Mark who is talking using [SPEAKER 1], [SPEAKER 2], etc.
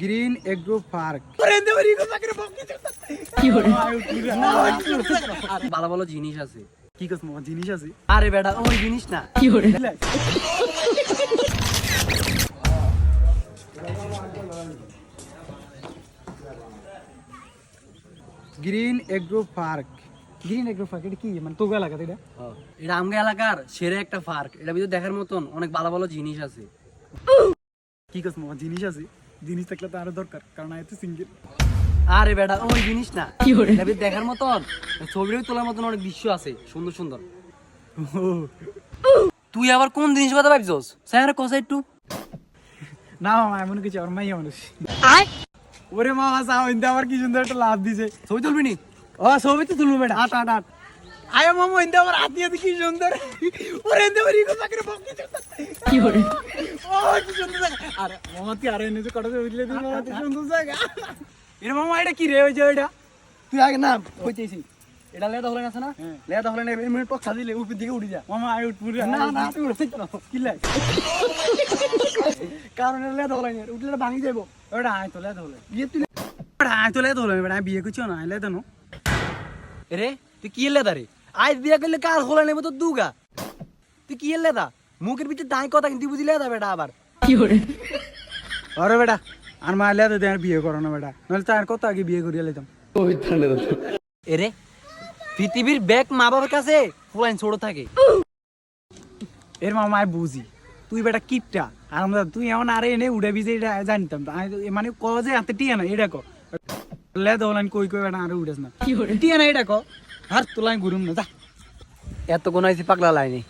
[SPEAKER 1] Green agro park.
[SPEAKER 2] ভালো ভালো জিনিস আছে।
[SPEAKER 1] কি কস মামা, জিনিস আছে?
[SPEAKER 2] আরে বেটা ওই জিনিস না।
[SPEAKER 1] Green agro park. Green agro park এটা কি মানে তোর এলাকাতে এটা?
[SPEAKER 2] এটা আমগা এলাকার সেরে একটা পার্ক। এটা ভিতরে দেখার মতন অনেক ভালো ভালো জিনিস আছে।
[SPEAKER 1] কি কস মামা, জিনিস আছে? জিনিস থাকলে তো আরো দরকার, কারণ আমি তো সিঙ্গেল।
[SPEAKER 2] আরে বেটা ওই জিনিস না। এটা ভিতরে দেখার মতন ছবিও তোলার মতন অনেক দৃশ্য আছে সুন্দর সুন্দর। তুই আবার কোন জিনিস কথা ভাবছস? স্যার কসা একটু।
[SPEAKER 1] না মামা, এমন কিছু আমার মাইয়া মানুষ। ওরে মামা যাও, ইন্দা আবার কি সুন্দর একটা লাভ দিছে।
[SPEAKER 2] ছবি তুলবি নি?
[SPEAKER 1] ও ছবি তো তুলবো বেটা। আট আট আট আয় মামা, ইন্দা আবার হাত দিয়ে কি সুন্দর। ওরে ইন্দা আবার ইগো চাকরি বকি কি করে। ও কি সুন্দর জায়গা। আরে মামা তুই আরে এনে যে কটা ছবি দিলে তুই মামা, তুই সুন্দর জায়গা। এরে মামা এটা কি রে ওই যে ওইটা?
[SPEAKER 2] তুই আগে না কইতেছি। এটা লেদা হলেন আছে না? লেদা হলেন এই মিনিট পক সাজিলে উপর দিকে উঠে যা।
[SPEAKER 1] মামা আয় উঠ পুরো।
[SPEAKER 2] না না তুই উঠছিস না।
[SPEAKER 1] কি লাই? কারণ লেদা হলেন উঠলে ভাঙি যাবো। ওটা আয় তো লেদা হলে বিয়ে তুই। ওটা আয় তো লেদা হলে বেটা, বিয়ে করছো না লেদা নো।
[SPEAKER 2] রে তুই কি লেদা রে? আজ বিয়া করলে কার হলে নেব তো দুগা। তুই কি লেদা? মুখের ভিতরে দাই কথা কিন্তু বুঝি লেদা বেটা আবার। কি করে?
[SPEAKER 1] আরে বেটা আর মা লেদা দিয়ে আর বিয়ে করো না বেটা, নাহলে তার কত আগে বিয়ে করিয়া লেতাম।
[SPEAKER 2] এরে পৃথিবীর ব্যাগ মা বাবার কাছে ফুলাইন ছোট থাকে।
[SPEAKER 1] এর মামা আমি বুঝি তুই বেটা কিপটা আর আমরা তুই এমন আরে এনে উড়ে বিজে এটা জানতাম মানে ক যে হাতে টিয়া না এটা ক লেদা হলান কই কই বেটা আরে উড়েস না টিয়া না এটা ক আর তোলায় ঘুরুম না যা।
[SPEAKER 2] এত কোন আইছি পাগলা লাইনি।